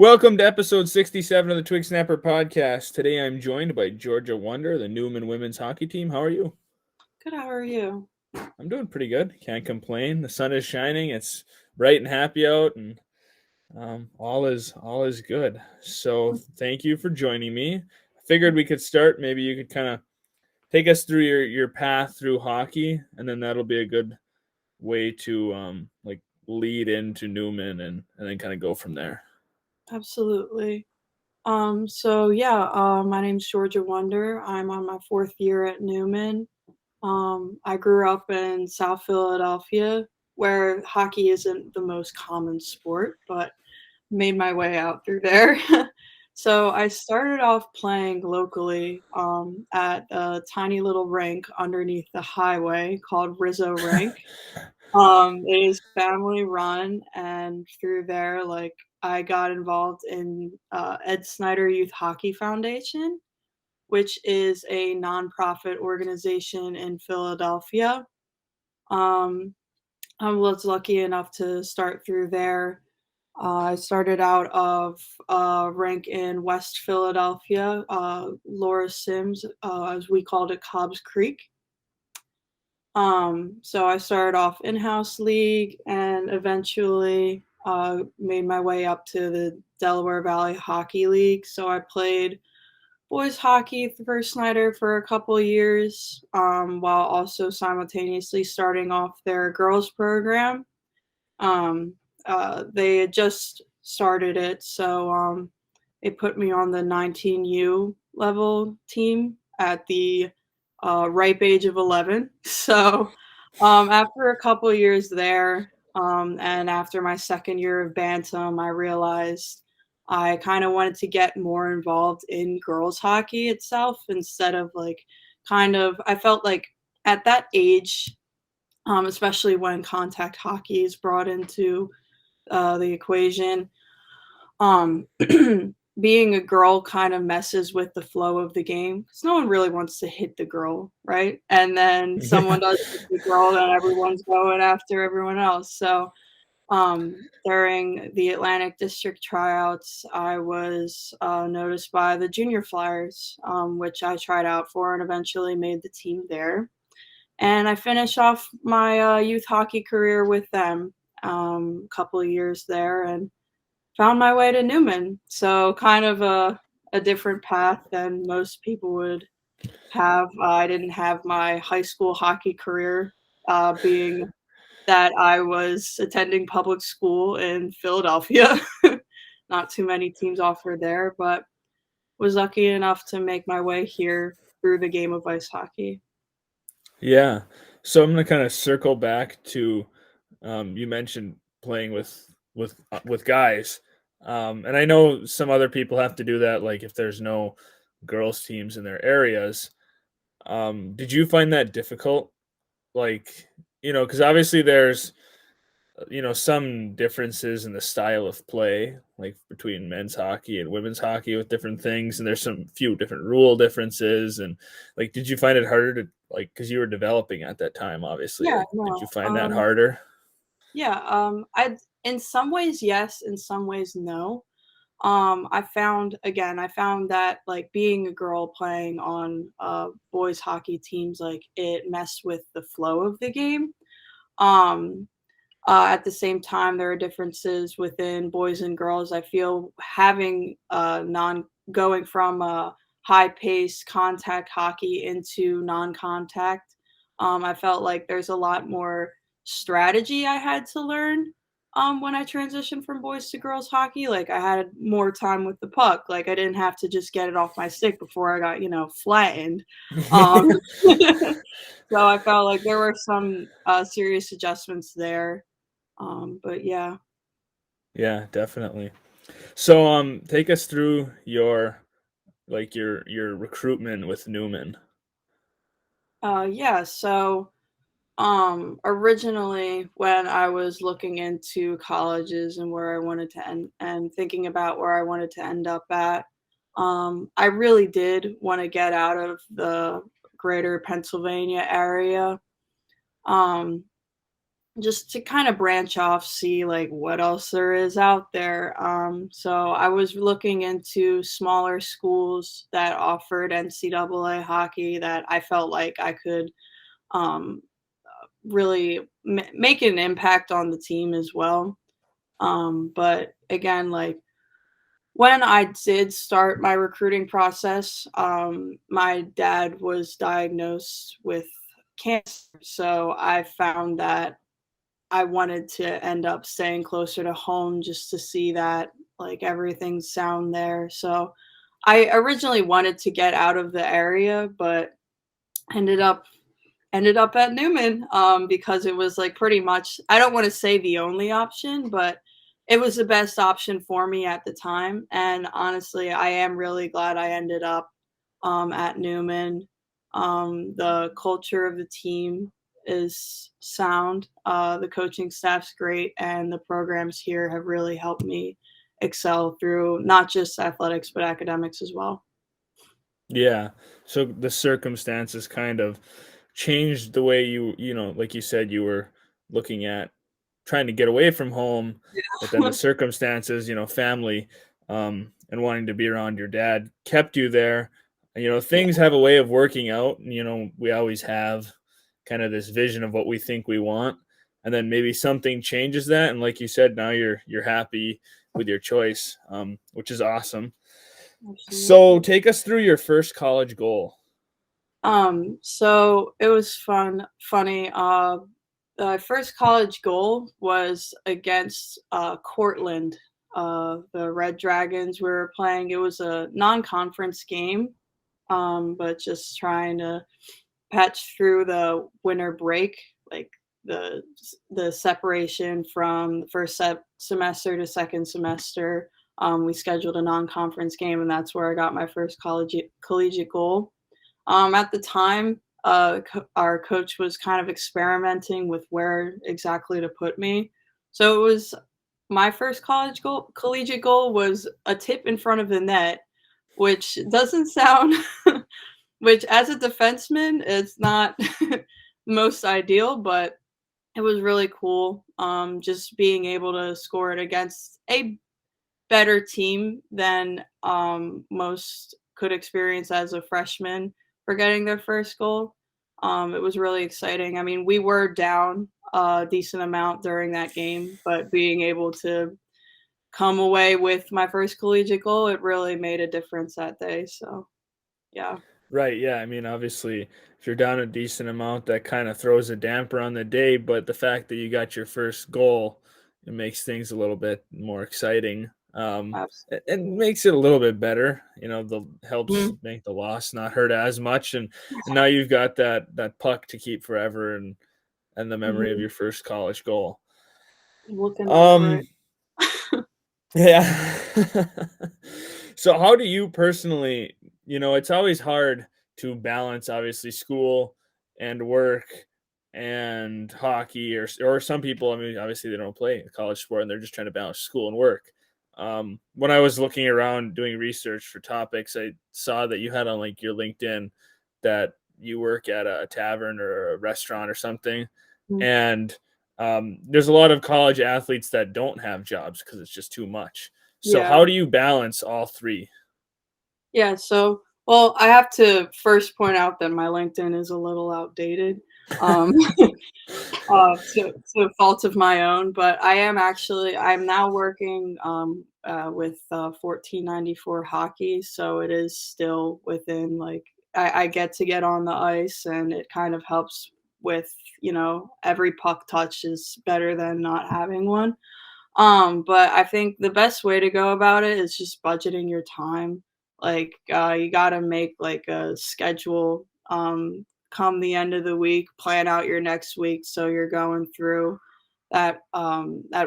Welcome to episode 67 of the Twig Snapper Podcast. Today I'm joined by Georgia Wunder, the Neumann women's hockey team. How are you? Good, how are you? I'm doing pretty good. Can't complain. The sun is shining. It's bright and happy out, and all is good. So thank you for joining me. I figured we could start. Maybe you could kind of take us through your path through hockey, and then that'll be a good way to lead into Neumann and then kind of go from there. Absolutely. My name's Georgia Wunder. I'm on my fourth year at Neumann. I grew up in South Philadelphia, where hockey isn't the most common sport, but made my way out through there. So I started off playing locally at a tiny little rink underneath the highway called Rizzo Rink. It is family run, and through there, I got involved in Ed Snyder Youth Hockey Foundation, which is a nonprofit organization in Philadelphia. Um, I was lucky enough to start through there. I started out of a rink in West Philadelphia, Laura Sims, as we called it, Cobb's Creek. So I started off in-house league and eventually made my way up to the Delaware Valley Hockey League. So I played boys hockey for Snyder for a couple years, while also simultaneously starting off their girls program. Um, they had just started it, so they put me on the 19U level team at the ripe age of 11. So after a couple years there, and after my second year of Bantam, I realized I kind of wanted to get more involved in girls hockey itself instead of I felt like at that age, especially when contact hockey is brought into the equation, um, being a girl kind of messes with the flow of the game because no one really wants to hit the girl, right? And then someone Yeah. does hit the girl, then everyone's going after everyone else. So during the Atlantic District tryouts, I was noticed by the Junior Flyers, which I tried out for and eventually made the team there. And I finished off my youth hockey career with them, a couple of years there, and found my way to Neumann. So kind of a different path than most people would have. I didn't have my high school hockey career, being that I was attending public school in Philadelphia. Not too many teams offered there, but was lucky enough to make my way here through the game of ice hockey. Yeah. So I'm gonna kind of circle back to you mentioned playing with guys, and I know some other people have to do that. Like if there's no girls teams in their areas, did you find that difficult? Like because obviously there's some differences in the style of play, like between men's hockey and women's hockey with different things, and there's some few different rule differences. And like, did you find it harder to because you were developing at that time, obviously? Yeah, Like, did you no. find that harder? I in some ways yes, in some ways no. I found that like being a girl playing on boys hockey teams, like it messed with the flow of the game. Um, at the same time, there are differences within boys and girls. I feel having non going from high pace contact hockey into non contact, I felt like there's a lot more strategy I had to learn. When I transitioned from boys to girls hockey, like I had more time with the puck. Like I didn't have to just get it off my stick before I got, flattened. Um, so I felt like there were some serious adjustments there. But yeah. Yeah, definitely. So, take us through your recruitment with Newman. Originally when I was looking into colleges and where I wanted to end and thinking about where I wanted to end up at, I really did want to get out of the greater Pennsylvania area. Um, just to kind of branch off, see like what else there is out there. So I was looking into smaller schools that offered NCAA hockey that I felt like I could um, really make an impact on the team as well. But again, like when I did start my recruiting process, my dad was diagnosed with cancer. So I found that I wanted to end up staying closer to home just to see that like everything's sound there. So I originally wanted to get out of the area, but ended up ended up at Neumann because it was like pretty much, I don't want to say the only option, but it was the best option for me at the time. And honestly, I am really glad I ended up at Neumann. The culture of the team is sound. The coaching staff's great, and the programs here have really helped me excel through not just athletics but academics as well. Yeah. So the circumstances kind of changed the way like you said, you were looking at trying to get away from home, but then the circumstances, family, and wanting to be around your dad kept you there. And, Yeah, things have a way of working out. And, we always have kind of this vision of what we think we want. And then maybe something changes that. And like you said, now you're happy with your choice, which is awesome. So absolutely. take us through your first college goal. So it was funny. The first college goal was against Cortland, the Red Dragons. We were playing. It was a non-conference game, but just trying to patch through the winter break, like the the separation from the first semester to second semester. We scheduled a non-conference game, and that's where I got my first collegiate goal. At the time, our coach was kind of experimenting with where exactly to put me. So it was my first collegiate goal was a tip in front of the net, which doesn't sound, which as a defenseman, it's not most ideal, but it was really cool. Just being able to score it against a better team than most could experience as a freshman for getting their first goal. It was really exciting. I mean, we were down a decent amount during that game, but being able to come away with my first collegiate goal, it really made a difference that day. So, yeah. Right. Yeah. I mean, obviously, if you're down a decent amount, that kind of throws a damper on the day. But the fact that you got your first goal, it makes things a little bit more exciting. And Absolutely. makes it a little bit better. The helps Mhm. make the loss not hurt as much. And now you've got that puck to keep forever, and the memory of Mhm. your first college goal. Looking over Um. it. Yeah. So how do you personally, it's always hard to balance obviously school and work and hockey or some people, I mean, obviously they don't play a college sport and they're just trying to balance school and work. When I was looking around doing research for topics, I saw that you had on like your LinkedIn that you work at a tavern or a restaurant or something. Mhm. And there's a lot of college athletes that don't have jobs because it's just too much. So Yeah. how do you balance all three? Yeah, so well, I have to first point out that my LinkedIn is a little outdated, um, to a fault of my own, but I'm now working, with, 1494 hockey, so it is still within, like I get to get on the ice, and it kind of helps with, every puck touch is better than not having one. But I think the best way to go about it is just budgeting your time. Like, you gotta make like a schedule. Come the end of the week, plan out your next week so you're going through that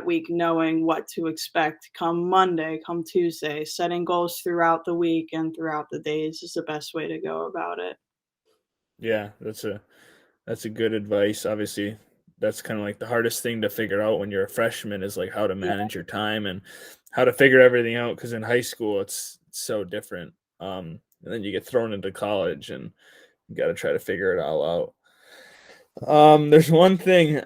week knowing what to expect come Monday, come Tuesday. Setting goals throughout the week and throughout the days is the best way to go about it. Yeah, that's a good advice. Obviously, that's kind of like the hardest thing to figure out when you're a freshman is like how to Yeah, manage your time and how to figure everything out. Because in high school, it's so different. And then you get thrown into college and you got to try to figure it all out. There's one thing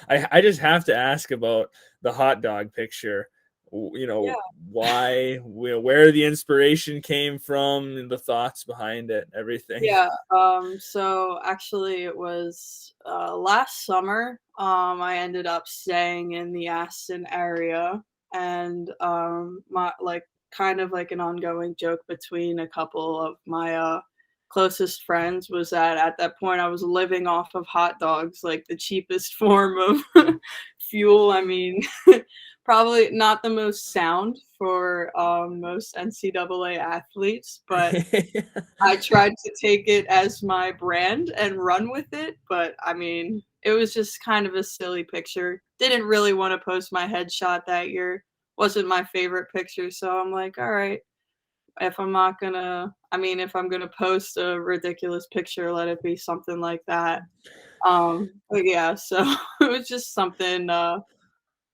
I just have to ask about the hot dog picture. Yeah. Why, where the inspiration came from, and the thoughts behind it, everything. Yeah, so actually it was last summer. I ended up staying in the Aston area, and my like kind of like an ongoing joke between a couple of my closest friends was that at that point I was living off of hot dogs, like the cheapest form of fuel. I mean, probably not the most sound for most NCAA athletes, but I tried to take it as my brand and run with it, but I mean, it was just kind of a silly picture. Didn't really wanna post my headshot that year. Wasn't my favorite picture, so I'm like, "Alright, if I'm not gonna if I'm gonna post a ridiculous picture, let it be something like that." But yeah, so it was just something, I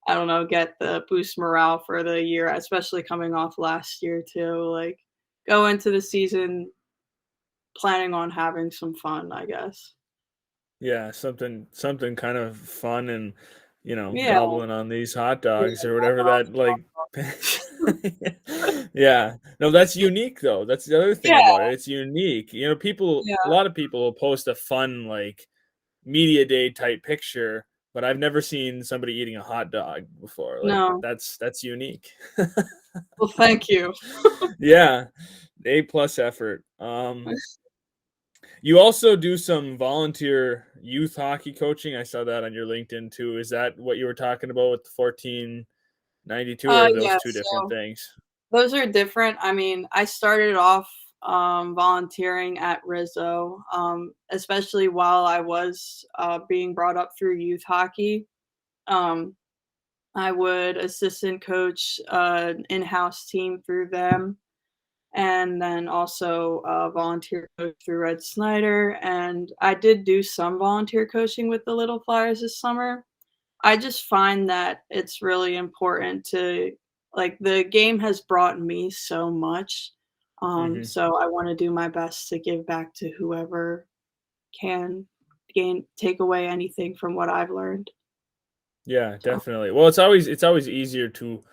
don't know, get the boost morale for the year, especially coming off last year too, like, go into the season planning on having some fun, I guess. Yeah, something kind of fun, and Yeah, gobbling on these hot yeah, dogs or whatever my that, like. Yeah. No, that's unique though. That's the other thing Yeah, about it. It's unique. A yeah, lot of people will post a fun, like, media day type picture, but I've never seen somebody eating a hot dog before. Like, no. that's unique. Well, thank you. Yeah. A plus effort. You also do some volunteer youth hockey coaching. I saw that on your LinkedIn too. Is that what you were talking about with the 1492, or are those Yeah, two different so things? those are different. I mean, I started off, volunteering at Rizzo, especially while I was, being brought up through youth hockey. Um, I would assistant coach, an in-house team through them, and then also volunteer coach through Red Snyder. And I did do some volunteer coaching with the Little Flyers this summer. I just find that it's really important to like the game has brought me so much. Mhm. So I want to do my best to give back to whoever can take away anything from what I've learned. Yeah, So definitely. Well, it's always easier to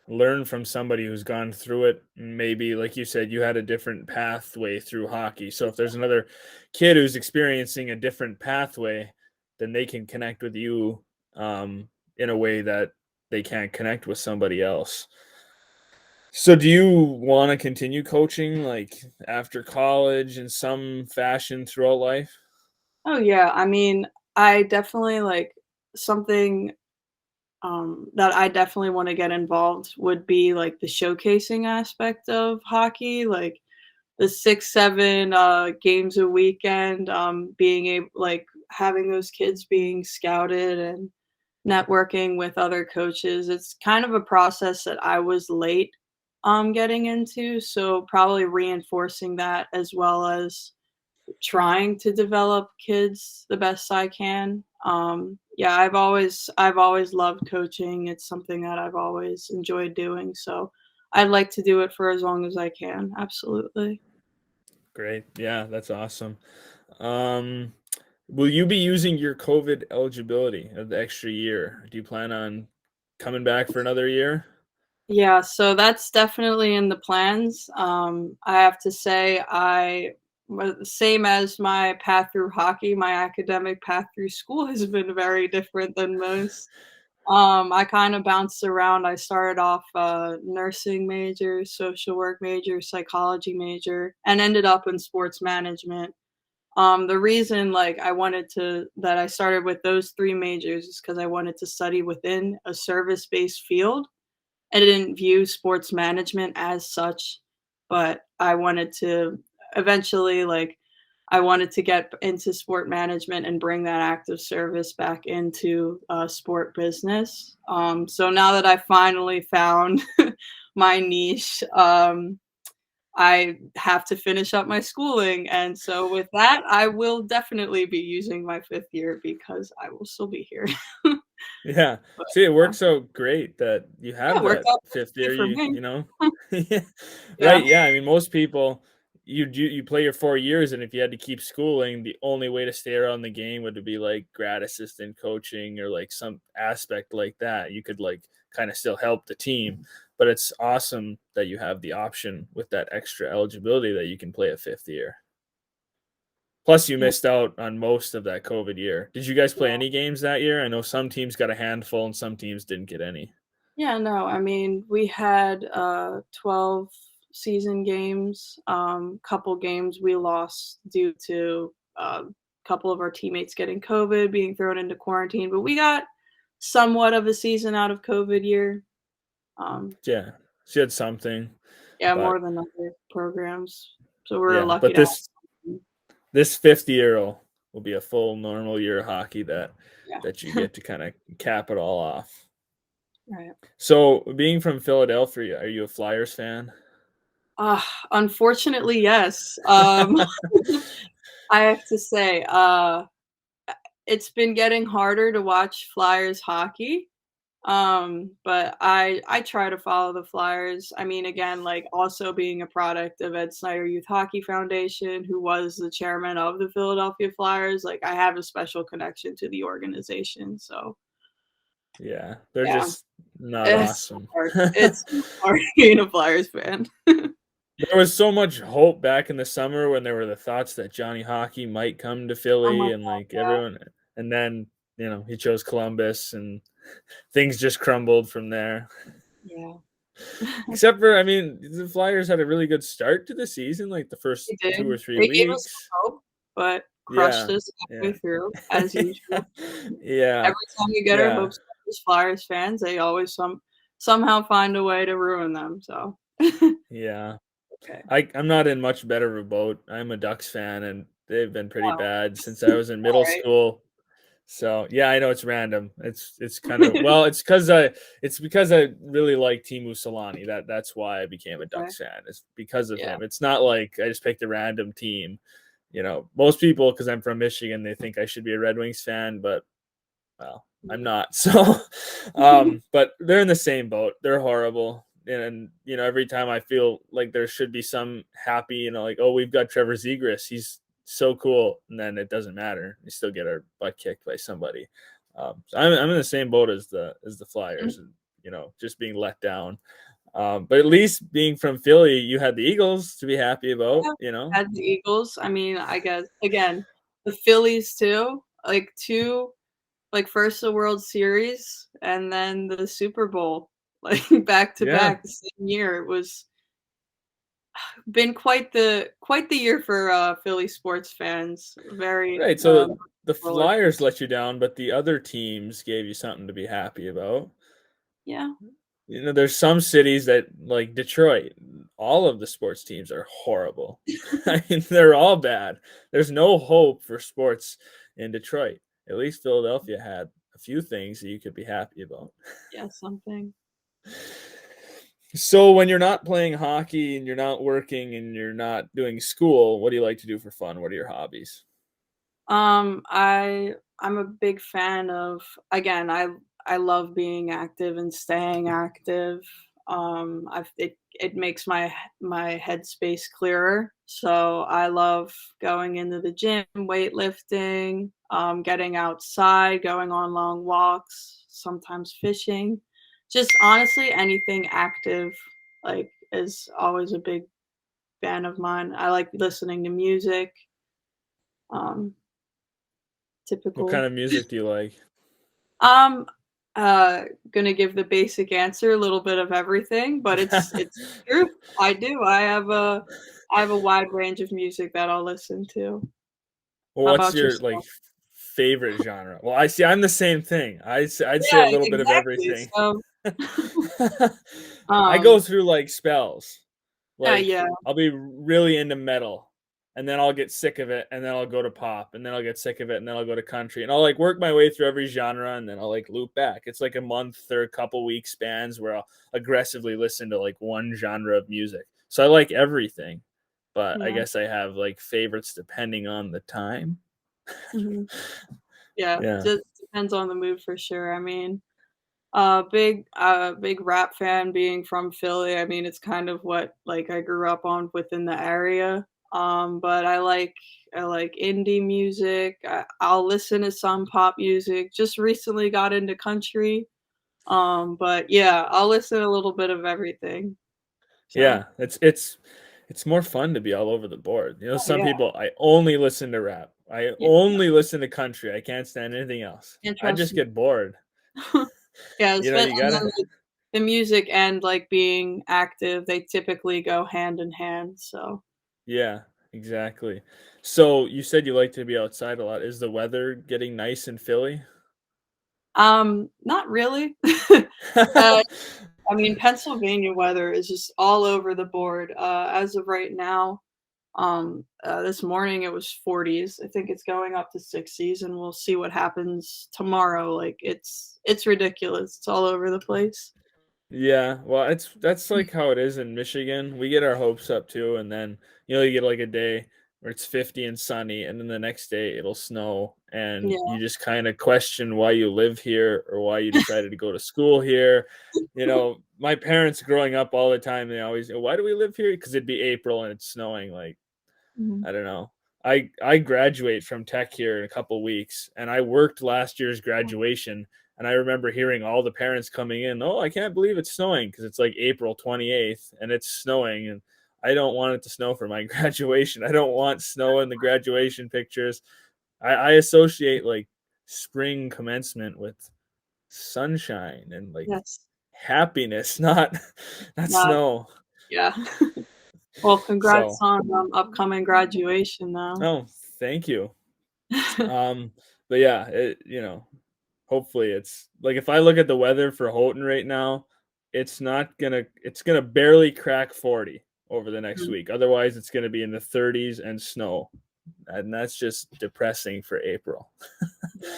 learn from somebody who's gone through it. Maybe, like you said, you had a different pathway through hockey. So if there's another kid who's experiencing a different pathway, then they can connect with you, in a way that they can't connect with somebody else. So do you want to continue coaching, like, after college in some fashion throughout life? oh yeah, I definitely like something that I definitely want to get involved would be like the showcasing aspect of hockey, like the 6, 7, games a weekend, being able like, having those kids being scouted and networking with other coaches. It's kind of a process that I was late, getting into, so probably reinforcing that as well as trying to develop kids the best I can. Yeah, I've always loved coaching. It's something that I've always enjoyed doing, so I'd like to do it for as long as I can. Absolutely. Great. Yeah, that's awesome. Um, will you be using your COVID eligibility of the extra year? Do you plan on coming back for another year? Yeah, so that's definitely in the plans. I have to say, same as my path through hockey, my academic path through school has been very different than most. I kind of bounced around. I started off nursing major, social work major, psychology major, and ended up in sports management. The reason like that I started with those three majors is because I wanted to study within a service-based field. I didn't view sports management as such, but I wanted to eventually I wanted to get into sport management and bring that active service back into sport business. So now that I finally found my niche, I have to finish up my schooling. And so with that, I will definitely be using my fifth year because I will still be here. Yeah. But See, it yeah, works out great that you yeah, have it worked that out fifth perfectly year. for me. Yeah. Yeah. Right. Yeah. I mean, most people. you play your 4 years, and if you had to keep schooling, the only way to stay around the game would be like grad assistant coaching or like some aspect like that. You could like kind of still help the team, but it's awesome that you have the option with that extra eligibility that you can play a 5th year. Plus, you Yeah, missed out on most of that COVID year. Did you guys play yeah. any games that year? I know some teams got a handful and some teams didn't get any. Yeah, no, I mean, we had 12 season games. Couple games we lost due to a couple of our teammates getting COVID, being thrown into quarantine, but we got somewhat of a season out of COVID year. Um, Yeah, she had something, yeah, more but than other programs. So we're yeah, lucky but to have this something. this 5th year will be a full normal year of hockey Yeah. that you get to kind of cap it all off. Right. So, being from Philadelphia, are you a Flyers fan? Unfortunately, yes. I have to say, it's been getting harder to watch Flyers hockey. But I try to follow the Flyers. I mean, again, like also being a product of Ed Snyder Youth Hockey Foundation, who was the chairman of the Philadelphia Flyers, like I have a special connection to the organization. So Yeah, they're yeah, just not it's awesome. hard. It's hard being a Flyers fan. There was so much hope back in the summer when there were the thoughts that Johnny Hockey might come to Oh my Philly and god, like yeah, everyone, and then, he chose Columbus and things just crumbled from there. yeah. Except for, I mean, the Flyers had a really good start to the season, like the first They 2 or did. 3 They gave us weeks. some hope, but crushed Yeah, us yeah. halfway through, as usual. Yeah, Every time you get our yeah, hopes up as Flyers fans, they always somehow find a way to ruin them, so yeah. okay. I'm not in much better of a boat. I'm a Ducks fan, and they've been pretty Oh, bad since I was in middle alright, school. So, yeah, I know it's random. It's kind of well, it's because I really like Timu Solani. That's why I became a okay, Ducks fan. It's because of yeah, him. It's not like I just picked a random team. Most people, because I'm from Michigan, they think I should be a Red Wings fan, but well, I'm mm. not. So, but they're in the same boat. They're horrible. And, every time I feel like there should be some happy, like, oh, we've got Trevor Zegras. He's so cool. And then it doesn't matter. We still get our butt kicked by somebody. So I'm in the same boat as the Flyers, and, just being let down. But at least being from Philly, you had the Eagles to be happy about, Yeah, had the Eagles, I mean, I guess, again, the Phillies too, like, 2 like, first the World Series and then the Super Bowl, like, back to Yeah. back the same year. It was been quite the year for, Philly sports fans. Very, Right. So the roller Flyers coaster. let you down, but the other teams gave you something to be happy about. Yeah, There's some cities that, like Detroit, all of the sports teams are horrible. I mean, they're all bad. There's no hope for sports in Detroit. At least Philadelphia had a few things that you could be happy about. yeah, something. So when you're not playing hockey and you're not working and you're not doing school, what do you like to do for fun? What are your hobbies? I'm a big fan of again, I love being active and staying active. It makes my headspace clearer. So I love going into the gym, weightlifting, getting outside, going on long walks, sometimes fishing. Just honestly anything active like is always a big fan of mine. I like listening to music. Um What Typical. kind of music do you like? Um, gonna give the basic answer, a little bit of everything, but it's true. I do. I have a wide range of music that I'll listen to. Well, How what's about your like yourself? favorite genre? Well, I see. I'm the same thing. I'd say a Yeah, little bit of exactly. everything. So, I go um, through like spells. Like yeah, I'll be really into metal, and then I'll get sick of it, and then I'll go to pop, and then I'll get sick of it, and then I'll go to country, and I'll like work my way through every genre, and then I'll like loop back. It's like a month or a couple week spans where I'll aggressively listen to like one genre of music. So I like everything, but I yeah, guess I have like favorites depending on the time. mhm, yeah. Yeah. Just depends on the mood for sure. I mean, big rap fan being from Philly. I mean, it's kind of what like I grew up on within the area. But I like indie music. I'll listen to some pop music. Just recently got into country. But yeah, I'll listen to a little bit of everything. So, Yeah, it's more fun to be all over the board. You know, oh some yeah, people, I only listen to rap. I yeah, only listen to country. I can't stand anything else. I just interesting. get bored. Yeah, You know, you and then gotta. the music and like being active, they typically go hand in hand. So, Yeah, exactly. So you said you like to be outside a lot. Is the weather getting nice in Philly? not really. uh, I mean, Pennsylvania weather is just all over the board. As of right now, this morning it was 40s. I think it's going up to 60s, and we'll see what happens tomorrow. Like it's ridiculous. It's all over the place. Yeah, well, that's like how it is in Michigan. We get our hopes up too, and then you get like a day where it's 50 and sunny, and then the next day it'll snow, and Yeah. you just kind of question why you live here or why you decided to go to school here. You know, my parents growing up all the time, they always, why do we live here? Because it'd be April and it's snowing. Like, Mhm. I don't know. I graduate from tech here in a couple weeks, and I worked last year's graduation. And I remember hearing all the parents coming in, oh, I can't believe it's snowing because it's like April 28th and it's snowing. And I don't want it to snow for my graduation. I don't want snow in the graduation pictures. I associate like spring commencement with sunshine and like Yes. happiness, not Not snow. yeah. Well, congrats So, on upcoming graduation, though. oh, thank you. Um, but yeah, hopefully it's like if I look at the weather for Houghton right now, it's gonna barely crack 40 over the next Mm, week. Otherwise, it's gonna be in the 30s and snow. And that's just depressing for April. yeah.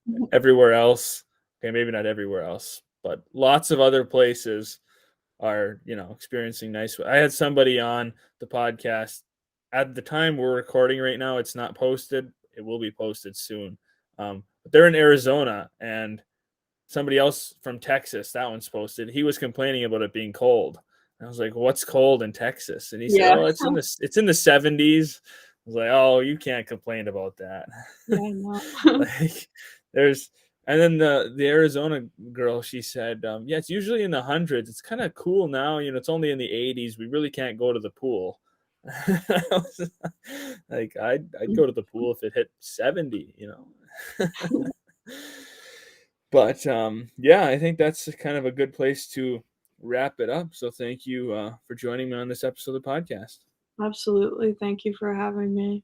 Mhm. Everywhere else, okay, maybe not everywhere else, but lots of other places are, experiencing nice. I had somebody on the podcast at the time we're recording right now. It's not posted. It will be posted soon. But they're in Arizona, and somebody else from Texas, that one's posted. He was complaining about it being cold. I was like, "What's cold in Texas?" And he said, Yeah. "Oh, it's in the 70s." I was like, "Oh, you can't complain about that." Yeah, I know. Like, there's and then the Arizona girl, she said, "Yeah, it's usually in the hundreds. It's kind of cool now. It's only in the 80s. We really can't go to the pool." I was like, I'd go to the pool if it hit 70. But yeah, I think that's kind of a good place to wrap it up. So thank you for joining me on this episode of the podcast. Absolutely. Thank you for having me.